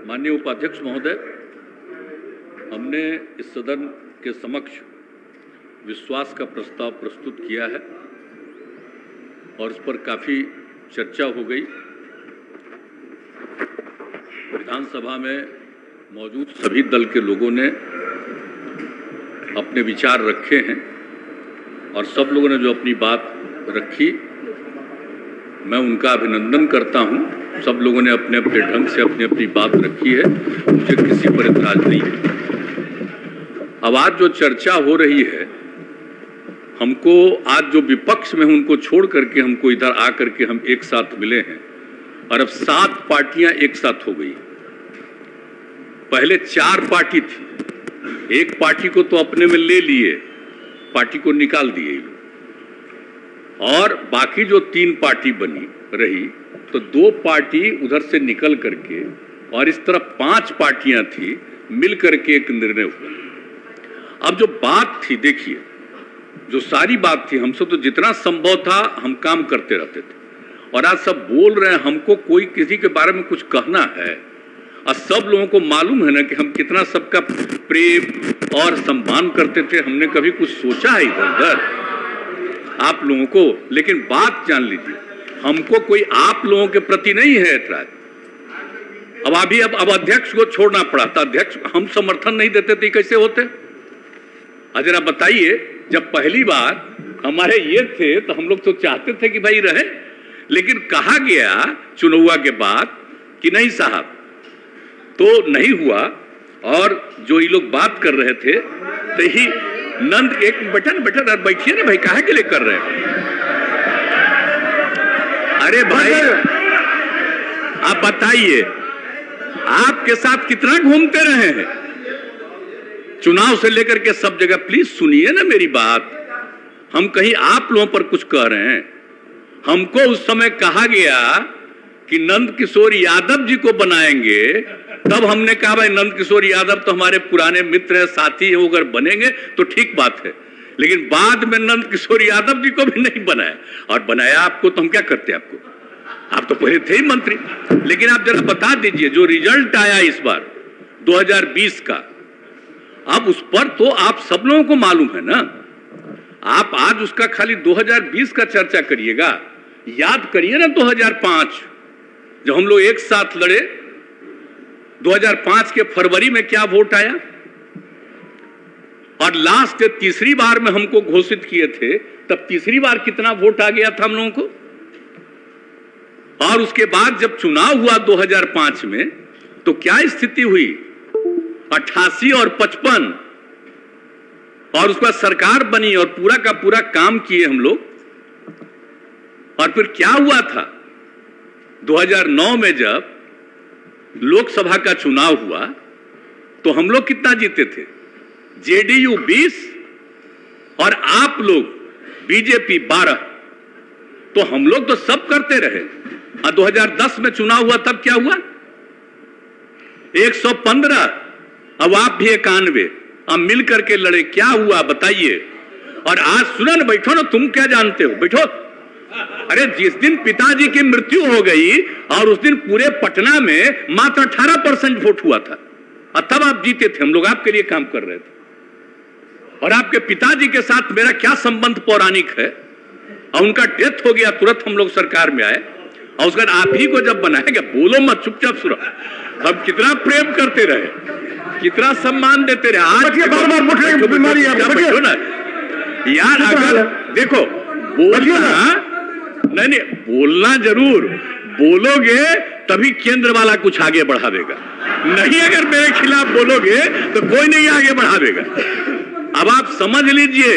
माननीय उपाध्यक्ष महोदय, हमने इस सदन के समक्ष विश्वास का प्रस्ताव प्रस्तुत किया है और इस पर काफ़ी चर्चा हो गई। विधानसभा में मौजूद सभी दल के लोगों ने अपने विचार रखे हैं और सब लोगों ने जो अपनी बात रखी, मैं उनका अभिनंदन करता हूं। सब लोगों ने अपने अपने ढंग से अपनी अपनी बात रखी है, मुझे किसी पर इतराज नहीं है। अब आज जो चर्चा हो रही है, हमको आज जो विपक्ष में उनको छोड़ करके हमको इधर आकर के हम एक साथ मिले हैं और अब 7 पार्टियां एक साथ हो गई। पहले 4 पार्टी थी, एक पार्टी को तो अपने में ले लिए, पार्टी को निकाल दिए और बाकी जो 3 पार्टी बनी रही तो 2 पार्टी उधर से निकल करके और इस तरफ 5 पार्टियां थी, मिल करके एक निर्णय हुआ। अब जो बात थी, देखिए, जो सारी बात थी, हमसे तो जितना संभव था हम काम करते रहते थे और आज सब बोल रहे हैं हमको कोई किसी के बारे में कुछ कहना है और सब लोगों को मालूम है ना कि हम कितना सबका प्रेम और सम्मान करते थे। हमने कभी कुछ सोचा है इधर उधर आप लोगों को, लेकिन बात जान लीजिए, हमको कोई आप लोगों के प्रति नहीं है ऐतराज। अब अध्यक्ष को छोड़ना पड़ा था, अध्यक्ष हम समर्थन नहीं देते थे, कैसे होते? जरा बताइए, जब पहली बार हमारे ये थे तो हम लोग तो चाहते थे कि भाई रहे, लेकिन कहा गया चुनाव के बाद कि नहीं साहब, तो नहीं हुआ। और जो ये लोग बात कर रहे थे तो ही नंद एक बटन बैठिए ना भाई, काहे के लिए कर रहे हैं? अरे भाई आप बताइए, आपके साथ कितना घूमते रहे हैं चुनाव से लेकर के सब जगह। प्लीज सुनिए ना मेरी बात, हम कहीं आप लोगों पर कुछ कह रहे हैं? हमको उस समय कहा गया कि नंद किशोर यादव जी को बनाएंगे, तब हमने कहा भाई नंद किशोर यादव तो हमारे पुराने मित्र हैं, साथी हैं, वो अगर बनेंगे तो ठीक बात है। लेकिन बाद में नंद किशोर यादव जी को भी नहीं बनाया, और बनाया आपको तो हम क्या करते आपको? आप तो पहले थे ही मंत्री। लेकिन आप जरा बता दीजिए, जो रिजल्ट आया इस बार 2020 का, अब उस पर तो आप सब लोगों को मालूम है ना। आप आज उसका खाली 2020 का चर्चा करिएगा, याद करिए ना 2005 जब हम लोग एक साथ लड़े, 2005 के फरवरी में क्या वोट आया, और लास्ट तीसरी बार में हमको घोषित किए थे, तब तीसरी बार कितना वोट आ गया था हम लोगों को। और उसके बाद जब चुनाव हुआ 2005 में, तो क्या स्थिति हुई, 88 और 55, और उसके बाद सरकार बनी और पूरा का पूरा काम किए हम लोग। और फिर क्या हुआ था 2009 में जब लोकसभा का चुनाव हुआ, तो हम लोग कितना जीते थे? जेडीयू 20 और आप लोग बीजेपी 12। तो हम लोग तो सब करते रहे। और 2010 में चुनाव हुआ, तब क्या हुआ? 115, अब आप भी 91, अब मिल करके लड़े, क्या हुआ बताइए? और आज सुनो ना, बैठो ना, तुम क्या जानते हो, बैठो। अरे जिस दिन पिताजी की मृत्यु हो गई और उस दिन पूरे पटना में मात्र 18% वोट हुआ था, और तब आप जीते थे, हम लोग आपके लिए काम कर रहे थे। और आपके पिताजी के साथ मेरा क्या संबंध पौराणिक है, और उनका डेथ हो गया, तुरंत हम लोग सरकार में आए, और उसके बाद आप ही को जब बनाएगा, बोलो मत, चुपचाप सुनो। हम कितना प्रेम करते रहे, कितना सम्मान देते रहे। आज बीमारी ना यार, अगर देखो बोलना नहीं, बोलना जरूर बोलोगे तभी केंद्र वाला कुछ आगे बढ़ावेगा, नहीं अगर मेरे खिलाफ बोलोगे तो कोई नहीं आगे बढ़ावेगा। अब आप समझ लीजिए,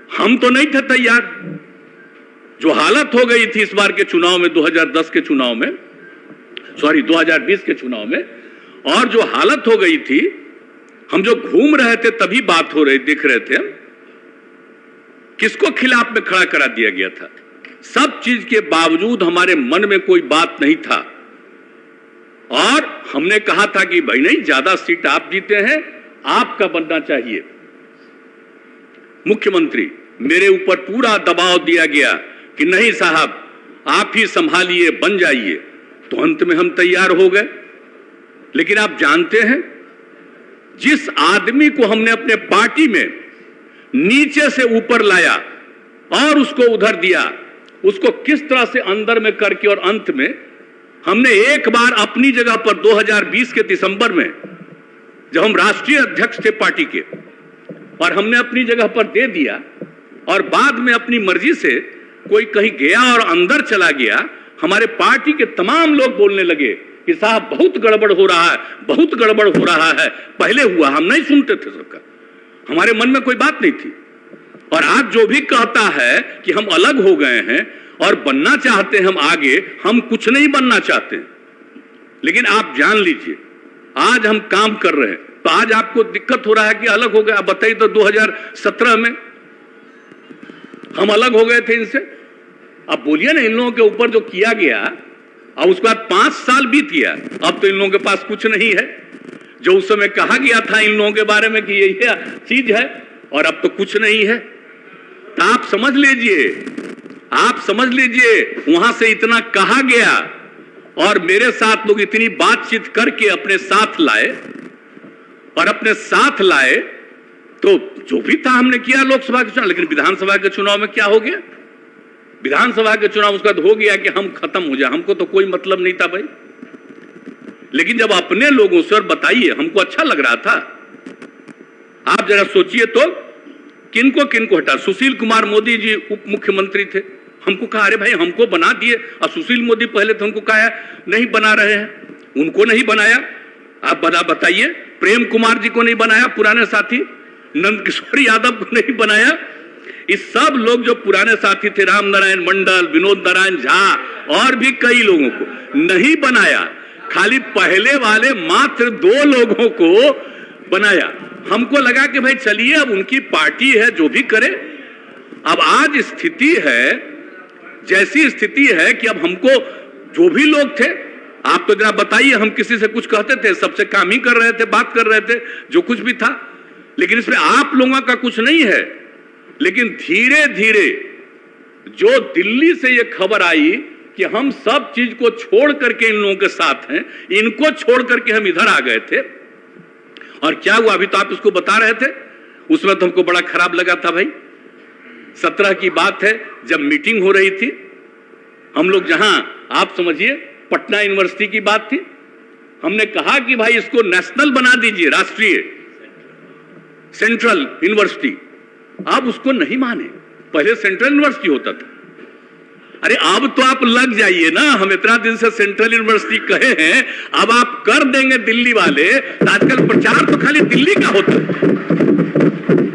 हम तो नहीं थे तैयार। जो हालत हो गई थी इस बार के चुनाव में, 2010 के चुनाव में, सॉरी 2020 के चुनाव में, और जो हालत हो गई थी, हम जो घूम रहे थे तभी बात हो रही, दिख रहे थे, किसको खिलाफ में खड़ा करा दिया गया था। सब चीज के बावजूद हमारे मन में कोई बात नहीं था, और हमने कहा था कि भाई नहीं, ज्यादा सीट आप जीते हैं, आपका बनना चाहिए मुख्यमंत्री। मेरे ऊपर पूरा दबाव दिया गया कि नहीं साहब, आप ही संभालिए, बन जाइए, तो अंत में हम तैयार हो गए। लेकिन आप जानते हैं, जिस आदमी को हमने अपने पार्टी में नीचे से ऊपर लाया और उसको उधर दिया, उसको किस तरह से अंदर में करके और अंत में हमने एक बार अपनी जगह पर 2020 के दिसंबर में, जब हम राष्ट्रीय अध्यक्ष थे पार्टी के, और हमने अपनी जगह पर दे दिया, और बाद में अपनी मर्जी से कोई कहीं गया और अंदर चला गया, हमारे पार्टी के तमाम लोग बोलने लगे कि साहब बहुत गड़बड़ हो रहा है, बहुत गड़बड़ हो रहा है। पहले हुआ, हम नहीं सुनते थे सबका, हमारे मन में कोई बात नहीं थी। और आज जो भी कहता है कि हम अलग हो गए हैं और बनना चाहते हैं हम आगे, हम कुछ नहीं बनना चाहते। लेकिन आप जान लीजिए, आज हम काम कर रहे हैं, तो आज आपको दिक्कत हो रहा है कि अलग हो गए। आप बताइए तो 2017 में हम अलग हो गए थे इनसे। अब बोलिए ना, इन लोगों के ऊपर जो किया गया, और उसके बाद 5 साल बीत गया, अब तो इन लोगों के पास कुछ नहीं है। जो उस समय कहा गया था इन लोगों के बारे में कि ये चीज है, और अब तो कुछ नहीं है। तो आप समझ लीजिए, आप समझ लीजिए, वहां से इतना कहा गया और मेरे साथ लोग इतनी बातचीत करके अपने साथ लाए, और अपने साथ लाए तो जो भी था हमने किया लोकसभा के चुनाव। लेकिन विधानसभा के चुनाव में क्या हो गया? विधानसभा के चुनाव उसका हो गया कि हम खत्म हो जाए, हमको तो कोई मतलब नहीं था भाई। लेकिन जब अपने लोगों से, और बताइए, हमको अच्छा लग रहा था। आप जरा सोचिए तो, किनको किनको हटा? सुशील कुमार मोदी जी उप मुख्यमंत्री थे, हमको कहा अरे भाई हमको बना दिए, और सुशील मोदी पहले थे, उनको कहा नहीं बना रहे हैं, उनको नहीं बनाया। आप बताइए, प्रेम कुमार जी को नहीं बनाया, पुराने साथी नंद किशोर यादव को नहीं बनाया। इस सब लोग जो पुराने साथी थे, राम नारायण मंडल, विनोद नारायण झा और भी कई लोगों को नहीं बनाया, खाली पहले वाले मात्र 2 लोगों को बनाया। हमको लगा कि भाई चलिए, अब उनकी पार्टी है, जो भी करे। अब आज स्थिति है, जैसी स्थिति है कि अब हमको जो भी लोग थे, आप तो जरा बताइए, हम किसी से कुछ कहते थे? सबसे काम ही कर रहे थे, बात कर रहे थे, जो कुछ भी था। लेकिन इसमें आप लोगों का कुछ नहीं है। लेकिन धीरे धीरे जो दिल्ली से ये खबर आई कि हम सब चीज को छोड़ करके इन लोगों के साथ हैं, इनको छोड़ करके हम इधर आ गए थे, और क्या हुआ अभी तो आप इसको बता रहे थे। उसमें तो हमको बड़ा खराब लगा था भाई। 17 की बात है, जब मीटिंग हो रही थी, हम लोग जहां, आप समझिए, पटना यूनिवर्सिटी की बात थी, हमने कहा कि भाई इसको नेशनल बना दीजिए, राष्ट्रीय, सेंट्रल यूनिवर्सिटी। आप उसको नहीं माने, पहले सेंट्रल यूनिवर्सिटी होता था। अरे अब तो आप लग जाइए ना, हम इतना दिन से सेंट्रल यूनिवर्सिटी कहे हैं, अब आप कर देंगे दिल्ली वाले। आजकल प्रचार तो खाली दिल्ली का होता है,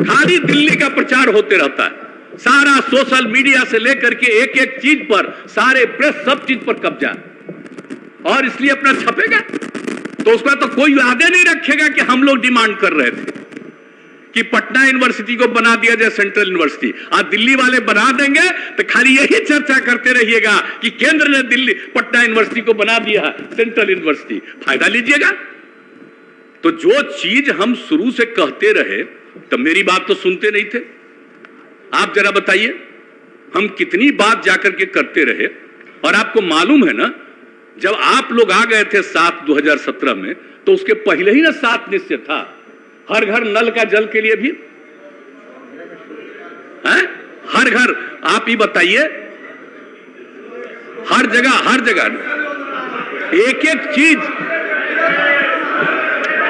खाली दिल्ली का प्रचार होते रहता है। सारा सोशल मीडिया से लेकर के एक एक चीज पर, सारे प्रेस, सब चीज पर कब्जा, और इसलिए अपना छपेगा। तो उसका तो कोई वादे नहीं रखेगा कि हम लोग डिमांड कर रहे थे कि पटना यूनिवर्सिटी को बना दिया जाए सेंट्रल यूनिवर्सिटी। आज दिल्ली वाले बना देंगे तो खाली यही चर्चा करते रहिएगा कि केंद्र ने दिल्ली पटना यूनिवर्सिटी को बना दिया सेंट्रल यूनिवर्सिटी, फायदा लीजिएगा। तो जो चीज हम शुरू से कहते रहे, तो मेरी बात तो सुनते नहीं थे। आप जरा बताइए, हम कितनी बात जाकर के करते रहे। और आपको मालूम है ना, जब आप लोग आ गए थे 2017 में, तो उसके पहले ही ना 7 निश्चय था, हर घर नल का जल के लिए भी है? हर घर, आप ही बताइए, हर जगह एक एक चीज।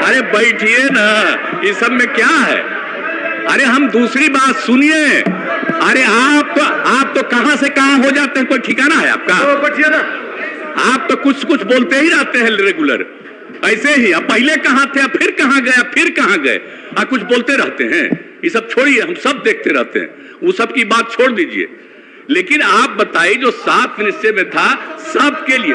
अरे बैठिए ना, इस सब में क्या है? अरे हम दूसरी बात सुनिए। अरे आप तो कहां से कहां हो जाते हैं, कोई ठिकाना है आपका? बैठिए ना, आप तो कुछ कुछ बोलते ही रहते हैं रेगुलर, ऐसे ही। अब पहले कहां थे, फिर कहां गए, फिर कहां गए, आप कुछ बोलते रहते हैं। ये सब छोड़िए, हम सब देखते रहते हैं, वो सब की बात छोड़ दीजिए। लेकिन आप बताइए, जो 7 निश्चय में था सबके लिए,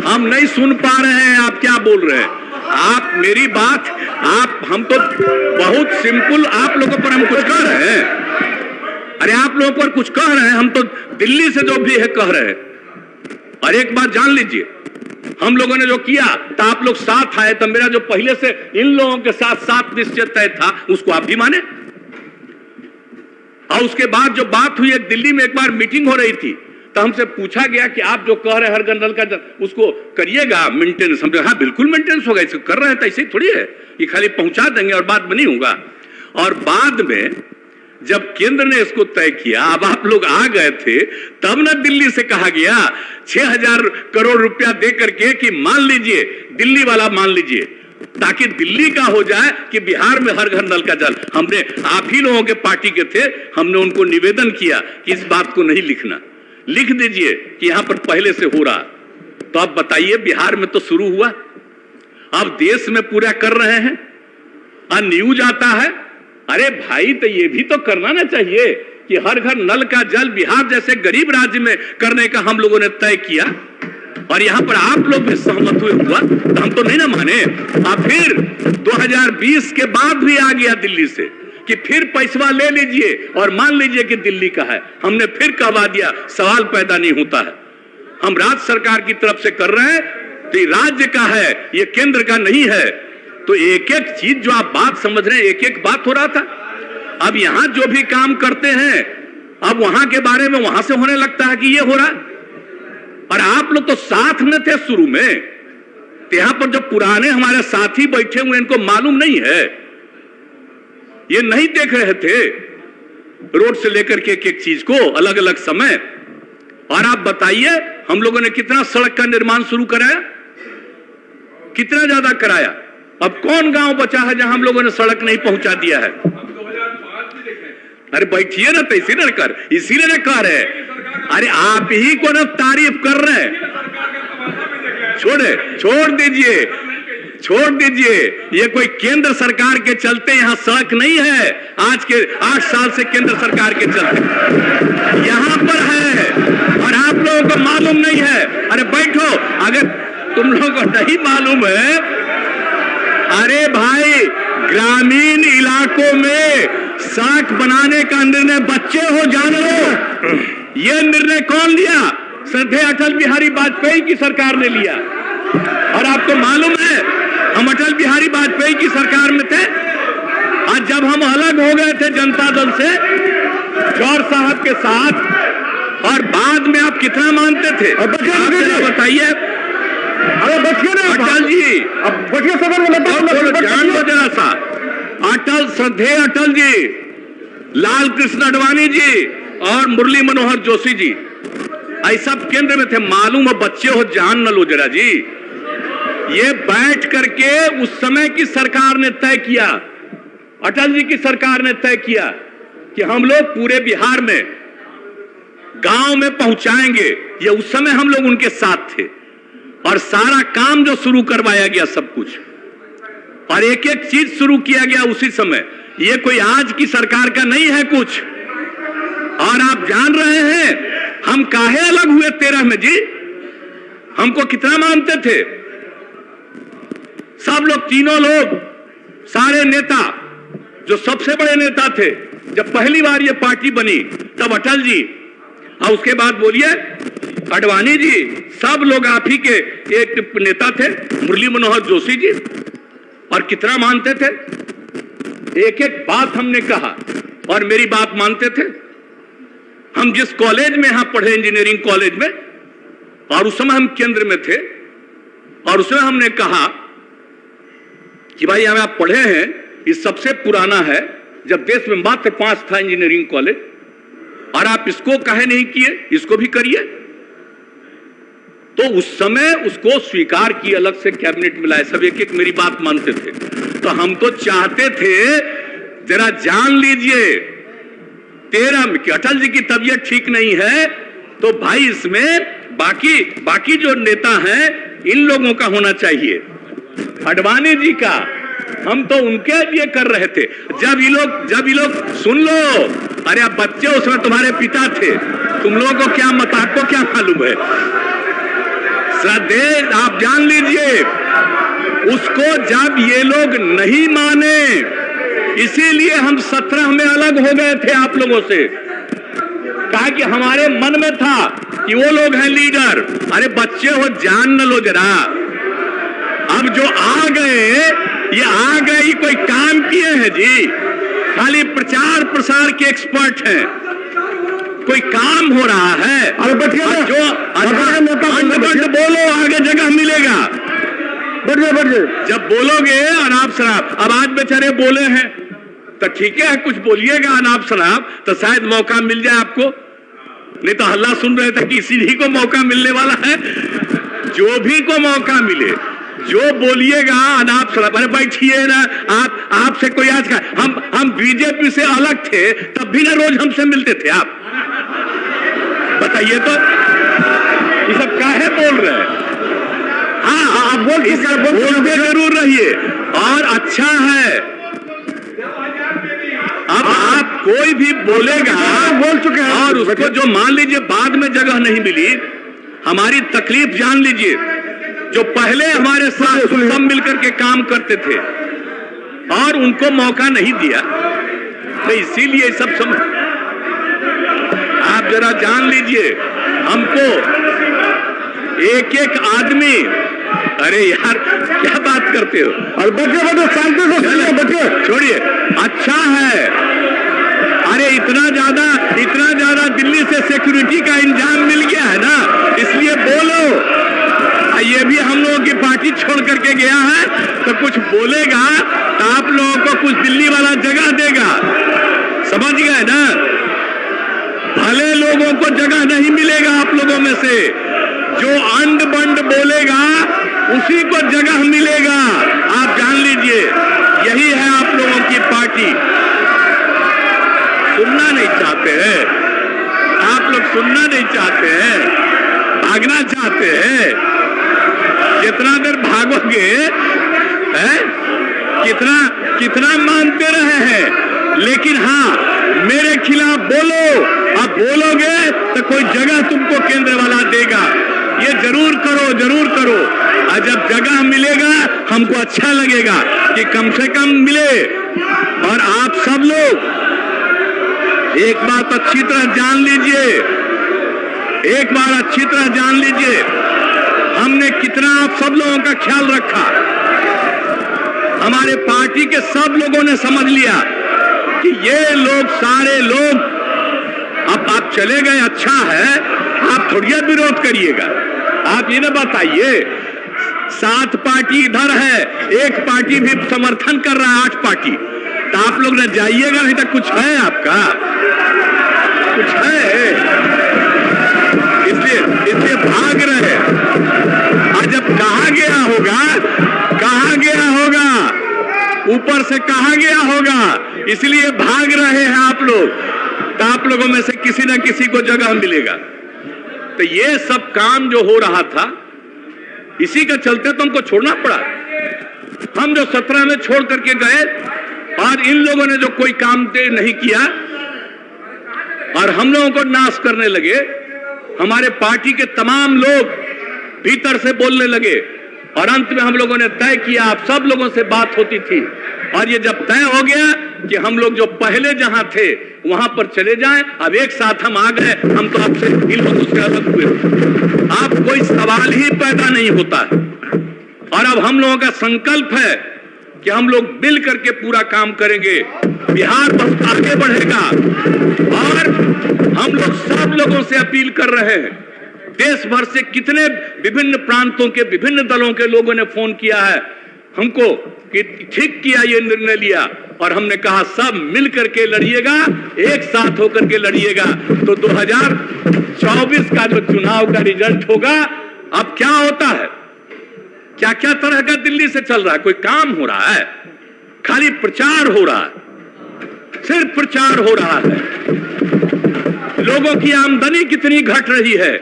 हम नहीं सुन पा रहे हैं आप क्या बोल रहे हैं। आप मेरी बात, हम तो बहुत सिंपल, आप लोगों पर हम कुछ कह रहे हैं? अरे आप लोगों पर कुछ कह रहे हैं, हम तो दिल्ली से जो भी है कह रहे हैं। और एक बात जान लीजिए, हम लोगों ने जो किया तो आप लोग साथ आए, तो मेरा जो पहले से इन लोगों के साथ 7 निश्चय तय था, उसको आप भी माने। और उसके बाद जो बात हुई, एक दिल्ली में एक बार मीटिंग हो रही थी, तो हमसे पूछा गया कि आप जो कह रहे हैं हर घर नल का जल, उसको करिएगा मेंटेनेंस। हम हाँ बिल्कुल मेंटेनेंस होगा, इसे कर रहे हैं तो ऐसे ही थोड़ी है, ये खाली पहुंचा देंगे और बात बनी होगा। और बाद में जब केंद्र ने इसको तय किया, अब आप लोग आ गए थे, तब ना दिल्ली से कहा गया 6,000 करोड़ रुपया दे करके कि मान लीजिए, दिल्ली वाला मान लीजिए, ताकि दिल्ली का हो जाए कि बिहार में हर घर नल का जल। हमने, आप ही लोगों के पार्टी के थे, हमने उनको निवेदन किया कि इस बात को नहीं लिखना, लिख दीजिए कि यहां पर पहले से हो रहा। तो अब बताइए, बिहार में तो शुरू हुआ, अब देश में पूरा कर रहे हैं, और न्यूज आता है। अरे भाई, तो ये भी तो करना ना चाहिए कि हर घर नल का जल बिहार जैसे गरीब राज्य में करने का हम लोगों ने तय किया, और यहां पर आप लोग भी सहमत हुए हुआ, तो हम तो नहीं ना माने। अब फिर 2020 के बाद भी आ गया दिल्ली से कि फिर पैसा ले लीजिए और मान लीजिए कि दिल्ली का है। हमने फिर कहवा दिया, सवाल पैदा नहीं होता है। हम राज्य सरकार की तरफ से कर रहे हैं, तो राज्य का है, ये केंद्र का नहीं है। तो एक एक चीज जो आप बात समझ रहे हैं, एक एक बात हो रहा था। अब यहां जो भी काम करते हैं, अब वहां के बारे में वहां से होने लगता है कि ये हो रहा। और आप लोग तो साथ में थे शुरू में, तो यहां पर जो पुराने हमारे साथी बैठे हुए, इनको मालूम नहीं है, ये नहीं देख रहे थे रोड से लेकर के एक चीज को अलग अलग समय। और आप बताइए, हम लोगों ने कितना सड़क का निर्माण शुरू कराया, कितना ज्यादा कराया। अब कौन गांव बचा है जहां हम लोगों ने सड़क नहीं पहुंचा दिया है? अरे बैठिए ना, तो इसीलिए कर, इसीलिए कह रहे हैं। अरे आप ही को ना तारीफ कर रहे हैं। छोड़ दीजिए, छोड़ दीजिए। ये कोई केंद्र सरकार के चलते यहां सड़क नहीं है, आज के 8 साल से केंद्र सरकार के चलते यहां पर है, और आप लोगों को मालूम नहीं है। अरे बैठो, अगर तुम लोगों को नहीं मालूम है। अरे भाई, ग्रामीण इलाकों में सड़क बनाने का निर्णय, बच्चे हो जान लो, ये निर्णय कौन लिया? श्रद्धेय अटल बिहारी वाजपेयी की सरकार ने लिया। और आपको मालूम है, हम अटल बिहारी वाजपेयी की सरकार में थे, आज जब हम अलग हो गए थे जनता दल से, गौर साहब के साथ, और बाद में आप कितना मानते थे? बताइए। अरे बचिए ना अटल जी, अब बचिए सदन में, जान लो जरा सा। अटल, श्रद्धेय अटल जी, लाल कृष्ण आडवाणी जी और मुरली मनोहर जोशी जी, ऐसा केंद्र में थे। मालूम है, बच्चे हो, जान न लो जरा जी। ये बैठ करके उस समय की सरकार ने तय किया, अटल जी की सरकार ने तय किया कि हम लोग पूरे बिहार में गांव में पहुंचाएंगे। ये उस समय हम लोग उनके साथ थे, और सारा काम जो शुरू करवाया गया सब कुछ, और एक एक चीज शुरू किया गया उसी समय। ये कोई आज की सरकार का नहीं है कुछ। और आप जान रहे हैं हम काहे अलग हुए 13 में जी? हमको कितना मानते थे सब लोग, तीनों लोग, सारे नेता, जो सबसे बड़े नेता थे जब पहली बार ये पार्टी बनी, तब अटल जी, और उसके बाद बोलिए आडवाणी जी, सब लोग आप ही के एक नेता थे, मुरली मनोहर जोशी जी, और कितना मानते थे। एक एक बात हमने कहा और मेरी बात मानते थे। हम जिस कॉलेज में यहां पढ़े, इंजीनियरिंग कॉलेज में, और उस समय हम केंद्र में थे, और उसमें हमने कहा कि भाई हमें आप पढ़े हैं, ये सबसे पुराना है, जब देश में मात्र 5 था इंजीनियरिंग कॉलेज, और आप इसको काहे नहीं किए, इसको भी करिए। तो उस समय उसको स्वीकार किए, अलग से कैबिनेट मिलाए, सब एक एक मेरी बात मानते थे। तो हम तो चाहते थे, जरा जान लीजिए, 13 में कि अटल जी की तबीयत ठीक नहीं है, तो भाई इसमें बाकी जो नेता हैं, इन लोगों का होना चाहिए। आडवाणी जी का, हम तो उनके लिए कर रहे थे। जब ये लोग सुन लो, अरे आप बच्चे, उसमें तुम्हारे पिता थे, तुम लोगों को क्या मत, आपको क्या मालूम है? श्रद्धेय, आप जान लीजिए, उसको जब ये लोग नहीं माने, इसीलिए हम 17 में अलग हो गए थे आप लोगों से। कहा कि हमारे मन में था कि वो लोग हैं लीडर। अरे बच्चे हो, जान न लो जरा। अब जो आ गए, ये कोई काम किए हैं जी? खाली प्रचार प्रसार के एक्सपर्ट हैं। कोई काम हो रहा है जो अंड बोलो आगे जगह मिलेगा। जब बोलोगे अनाप शराब, अब आज बेचारे बोले हैं तो ठीक है, कुछ बोलिएगा अनाप शराब तो शायद मौका मिल जाए आपको, नहीं तो हल्ला सुन रहे थे कि इसी ही को मौका मिलने वाला है। जो भी को मौका मिले, जो बोलिएगा अनाप शराब, अरे बैठिए ना आपसे कोई आज का हम बीजेपी से अलग थे तब भी ना रोज हमसे मिलते थे आप, बताइए तो ये सब काहे बोल रहे हैं? हाँ आप बोलते जरूर रहिए और अच्छा है। अब आप कोई भी बोलेगा बोल चुके हैं और उसको जो मान लीजिए बाद में जगह नहीं मिली, हमारी तकलीफ जान लीजिए। जो पहले हमारे साथ सब मिलकर के काम करते थे और उनको मौका नहीं दिया, तो इसीलिए सब समझ, आप जरा जान लीजिए हमको एक एक आदमी, अरे यार क्या बात करते हो? और बच्चे शांति से बच्चे छोड़िए, अच्छा है। अरे इतना ज्यादा दिल्ली से सिक्योरिटी का इंतजाम मिल गया है ना, इसलिए बोलो। ये भी हम लोगों की पार्टी छोड़ करके गया है तो कुछ बोलेगा तो आप लोगों को कुछ दिल्ली वाला जगह देगा, समझ गए ना? भले लोगों को जगह नहीं मिलेगा आप लोगों में से, जो अंड बंड बोलेगा उसी को जगह मिलेगा, आप जान लीजिए। यही है आप लोगों की पार्टी। सुनना नहीं चाहते हैं आप लोग, सुनना नहीं चाहते हैं, भागना चाहते हैं। जितना देर भागोगे कितना मानते रहे हैं, लेकिन हाँ मेरे खिलाफ बोलो, अब बोलोगे तो कोई जगह तुमको केंद्र वाला देगा। ये जरूर करो, जरूर करो। और जब जगह मिलेगा हमको अच्छा लगेगा कि कम से कम मिले। और आप सब लोग एक बात अच्छी तरह जान लीजिए, एक बार अच्छी तरह जान लीजिए, हमने कितना आप सब लोगों का ख्याल रखा। हमारे पार्टी के सब लोगों ने समझ लिया कि ये लोग सारे लोग, अब आप चले गए, अच्छा है, आप थोड़ी विरोध करिएगा। आप ये ना बताइए 7 पार्टी इधर है, एक पार्टी भी समर्थन कर रहा है, 8 पार्टी, तो आप लोग न जाइएगा, नहीं तो कुछ है आपका, कुछ है, इसलिए भाग रहे। और जब कहा गया होगा ऊपर से कहा गया होगा, इसलिए भाग रहे हैं आप लोग, तो आप लोगों में से किसी न किसी को जगह मिलेगा। तो ये सब काम जो हो रहा था, इसी का चलते तो हमको छोड़ना पड़ा। हम जो 17 में छोड़ करके गए और इन लोगों ने जो कोई काम नहीं किया और हम लोगों को नाश करने लगे, हमारे पार्टी के तमाम लोग भीतर से बोलने लगे और अंत में हम लोगों ने तय किया, आप सब लोगों से बात होती थी, और ये जब तय हो गया कि हम लोग जो पहले जहां थे वहां पर चले जाएं, अब एक साथ हम आ गए, हम तो आपसे इन लोगों से अलग हुए, आप कोई सवाल ही पैदा नहीं होता है। और अब हम लोगों का संकल्प है कि हम लोग मिल करके पूरा काम करेंगे, बिहार बहुत आगे बढ़ेगा। और हम लोग सब लोगों से अपील कर रहे हैं, देश भर से कितने विभिन्न प्रांतों के विभिन्न दलों के लोगों ने फोन किया है हमको कि ठीक किया, ये निर्णय लिया, और हमने कहा सब मिल करके लड़िएगा, एक साथ होकर के लड़िएगा, तो 2024 का जो चुनाव का रिजल्ट होगा। अब क्या होता है, क्या क्या तरह का दिल्ली से चल रहा है, कोई काम हो रहा है, खाली प्रचार हो रहा है, सिर्फ प्रचार हो रहा है। लोगों की आमदनी कितनी घट रही है,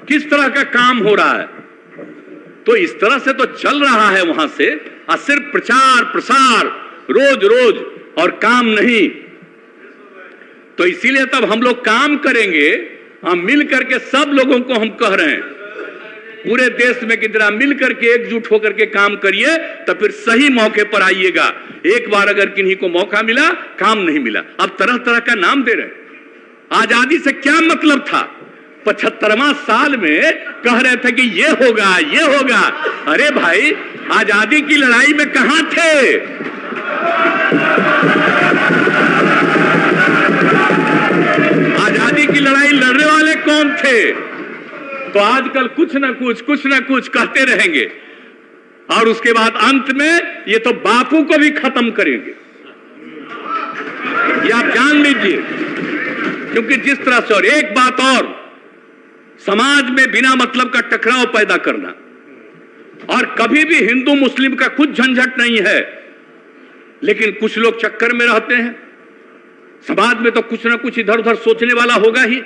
किस तरह का काम हो रहा है, तो इस तरह से तो चल रहा है वहां से, और सिर्फ प्रचार प्रसार रोज रोज और काम नहीं। तो इसीलिए तब हम लोग काम करेंगे, हम मिल करके सब लोगों को हम कह रहे हैं पूरे देश में कि जरा मिल करके एकजुट होकर के काम करिए, तो फिर सही मौके पर आइएगा। एक बार अगर किन्हीं को मौका मिला, काम नहीं मिला, अब तरह तरह का नाम दे रहे हैं। आजादी से क्या मतलब था, 75वां साल में कह रहे थे कि ये होगा ये होगा। अरे भाई आजादी की लड़ाई में कहां थे? तो आजकल कुछ ना कुछ कहते रहेंगे और उसके बाद अंत में ये तो बापू को भी खत्म करेंगे, ये आप जान लीजिए। क्योंकि जिस तरह से, और एक बात और, समाज में बिना मतलब का टकराव पैदा करना, और कभी भी हिंदू मुस्लिम का कुछ झंझट नहीं है, लेकिन कुछ लोग चक्कर में रहते हैं। समाज में तो कुछ ना कुछ इधर उधर सोचने वाला होगा ही,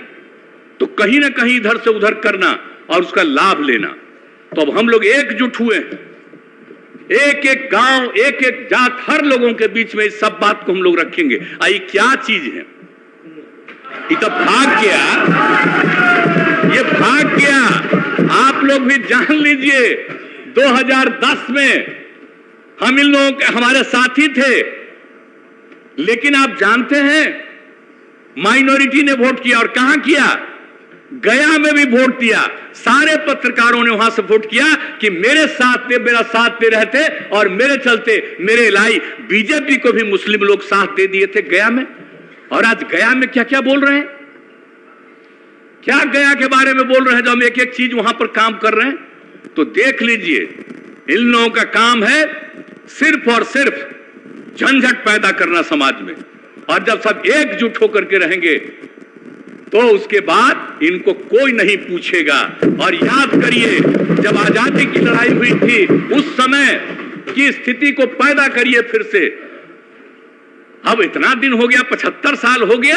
तो कहीं ना कहीं इधर से उधर करना और उसका लाभ लेना। तो अब हम लोग एकजुट हुए हैं, एक एक गांव, एक एक जात, हर लोगों के बीच में इस सब बात को हम लोग रखेंगे। आई क्या चीज है, ये तो भाग गया, ये भाग गया। आप लोग भी जान लीजिए 2010 में हम इन लोगों के, हमारे साथी थे, लेकिन आप जानते हैं माइनॉरिटी ने वोट किया, और कहां किया, गया में भी वोट दिया। सारे पत्रकारों ने वहां से वोट किया कि मेरे साथ दे, मेरा साथ दे रहे थे, और मेरे चलते मेरे लाई बीजेपी को भी मुस्लिम लोग साथ दे दिए थे गया में। और आज गया में क्या क्या बोल रहे हैं, क्या गया के बारे में बोल रहे हैं, जो हम एक एक चीज वहां पर काम कर रहे हैं। तो देख लीजिए, इन लोगों का काम है सिर्फ और सिर्फ झंझट पैदा करना समाज में। और जब सब एकजुट होकर के रहेंगे तो उसके बाद इनको कोई नहीं पूछेगा। और याद करिए, जब आजादी की लड़ाई हुई थी उस समय की स्थिति को पैदा करिए फिर से। अब इतना दिन हो गया, 75 साल हो गया,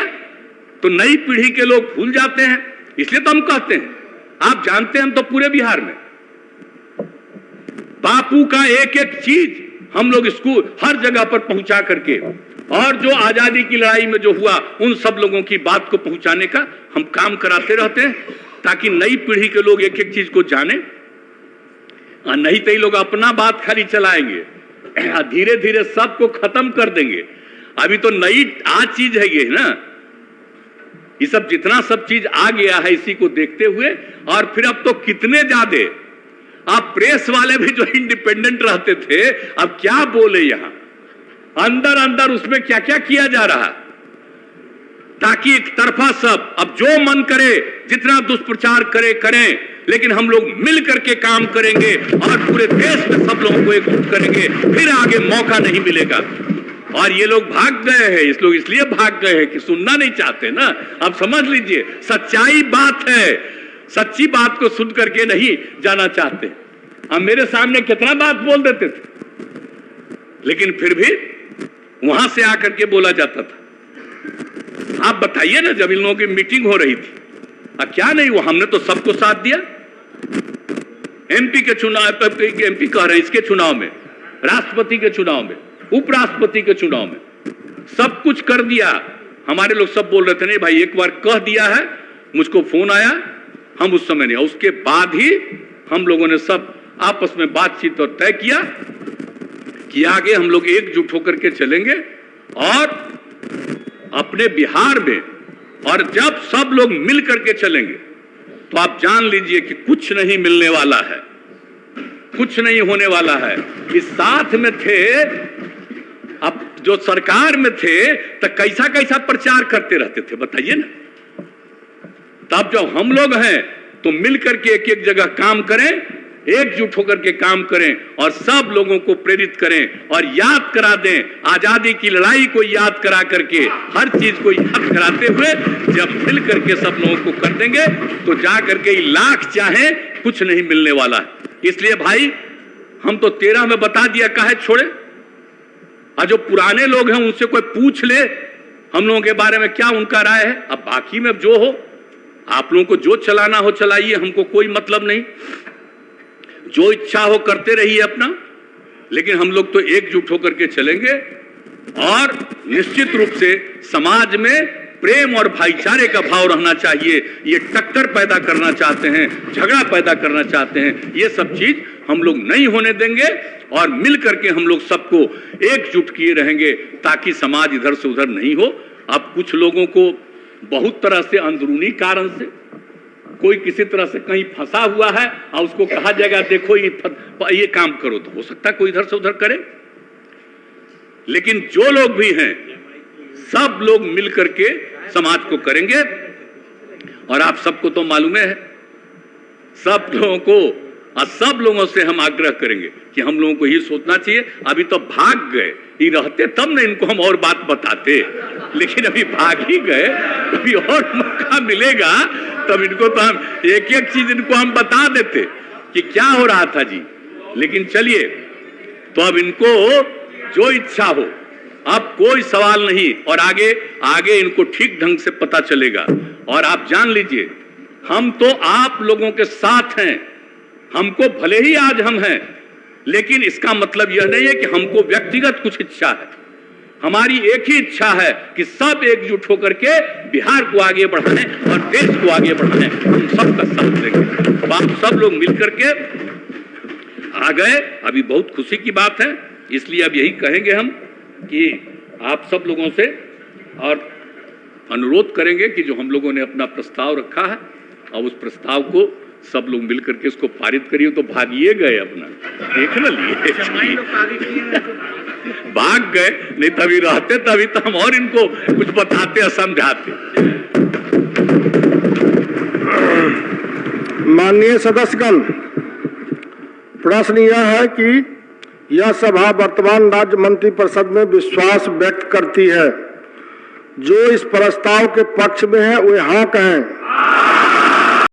तो नई पीढ़ी के लोग भूल जाते हैं। इसलिए तो हम कहते हैं, आप जानते हैं, हम तो पूरे बिहार में बापू का एक एक चीज हम लोग स्कूल हर जगह पर पहुंचा करके, और जो आजादी की लड़ाई में जो हुआ उन सब लोगों की बात को पहुंचाने का हम काम कराते रहते हैं, ताकि नई पीढ़ी के लोग एक एक चीज को जाने। और नहीं तो ये लोग अपना बात खाली चलाएंगे, धीरे धीरे सबको खत्म कर देंगे। अभी तो नई आज चीज है ये ना, ये सब जितना सब चीज आ गया है इसी को देखते हुए। और फिर अब तो कितने ज्यादा आप प्रेस वाले भी जो इंडिपेंडेंट रहते थे, अब क्या बोले, यहां अंदर अंदर उसमें क्या क्या किया जा रहा, ताकि एक तरफा सब अब जो मन करे जितना दुष्प्रचार करे करें, लेकिन हम लोग मिल करके काम करेंगे और पूरे देश में सब लोगों को एकजुट करेंगे, फिर आगे मौका नहीं मिलेगा। और ये लोग भाग गए हैं, इस लोग इसलिए भाग गए हैं कि सुनना नहीं चाहते ना। अब समझ लीजिए, सच्चाई बात है, सच्ची बात को सुन करके नहीं जाना चाहते। हम मेरे सामने कितना बात बोल देते थे, लेकिन फिर भी वहां से आकर के बोला जाता था। आप बताइए ना, जब इन लोगों की मीटिंग हो रही थी, क्या नहीं हुआ, हमने तो सबको साथ दिया। एमपी के चुनाव, एमपी कह रहे हैं, इसके चुनाव में, राष्ट्रपति के चुनाव में, उपराष्ट्रपति के चुनाव में, सब कुछ कर दिया। हमारे लोग सब बोल रहे थे, नहीं भाई एक बार कह दिया है, मुझको फोन आया, हम उस समय नहीं। उसके बाद ही हम लोगों ने सब आपस में बातचीत और तय किया कि आगे हम लोग एकजुट होकर के चलेंगे और अपने बिहार में। और जब सब लोग मिल करके चलेंगे तो आप जान लीजिए कि कुछ नहीं मिलने वाला है, कुछ नहीं होने वाला है। इस साथ में थे, अब जो सरकार में थे तो कैसा कैसा प्रचार करते रहते थे, बताइए ना। तब जब हम लोग हैं तो मिल करके एक एक जगह काम करें, एकजुट होकर के काम करें और सब लोगों को प्रेरित करें और याद करा दें, आजादी की लड़ाई को याद करा करके, हर चीज को याद कराते हुए जब मिल करके सब लोगों को कर देंगे तो जा करके लाख चाहे कुछ नहीं मिलने वाला है। इसलिए भाई हम तो 13 में बता दिया, काहे छोड़े। और जो पुराने लोग हैं उनसे कोई पूछ ले हम लोगों के बारे में क्या उनका राय है। अब बाकी में जो हो, आप लोगों को जो चलाना हो चलाइए, हमको कोई मतलब नहीं, जो इच्छा हो करते रहिए अपना। लेकिन हम लोग तो एकजुट होकर के चलेंगे और निश्चित रूप से समाज में प्रेम और भाईचारे का भाव रहना चाहिए। ये टक्कर पैदा करना चाहते हैं, झगड़ा पैदा करना चाहते हैं, ये सब चीज हम लोग नहीं होने देंगे और मिल करके हम लोग सबको एकजुट किए रहेंगे ताकि समाज इधर से उधर नहीं हो। अब कुछ लोगों को बहुत तरह से अंदरूनी कारण से कोई किसी तरह से कहीं फंसा हुआ है और उसको कहा जाएगा देखो ये काम करो, तो हो सकता है कोई इधर से उधर करे। लेकिन जो लोग भी हैं सब लोग मिल करके समाज को करेंगे। और आप सबको तो मालूम है सब लोगों को और सब लोगों से हम आग्रह करेंगे कि हम लोगों को ही सोचना चाहिए। अभी तो भाग गए, ये रहते तब न इनको हम और बात बताते, लेकिन अभी भाग ही गए, अभी और मौका मिलेगा तब इनको तो हम एक एक चीज इनको हम बता देते कि क्या हो रहा था जी। लेकिन चलिए, तो अब इनको जो इच्छा हो, अब कोई सवाल नहीं, और आगे आगे इनको ठीक ढंग से पता चलेगा। और आप जान लीजिए, हम तो आप लोगों के साथ हैं। हमको भले ही आज हम हैं, लेकिन इसका मतलब यह नहीं है कि हमको व्यक्तिगत कुछ इच्छा है। हमारी एक ही इच्छा है कि सब एकजुट होकर के बिहार को आगे बढ़ाएं और देश को आगे बढ़ाएं। हम सबका साथ देंगे। अब आप सब लोग मिलकर के आ गए, अभी बहुत खुशी की बात है। इसलिए अब यही कहेंगे हम कि आप सब लोगों से और अनुरोध करेंगे कि जो हम लोगों ने अपना प्रस्ताव रखा है, और उस प्रस्ताव को सब लोग मिलकर के इसको पारित करिए। तो भागिए गए, अपना देख न लिए, भाग गए, नहीं तभी रहते, तभी तो हम और इनको कुछ बताते और समझाते। माननीय सदस्यगण, प्रश्न यह है कि यह सभा वर्तमान राज्य मंत्रिपरिषद में विश्वास व्यक्त करती है। जो इस प्रस्ताव के पक्ष में है वे हाँ कहें।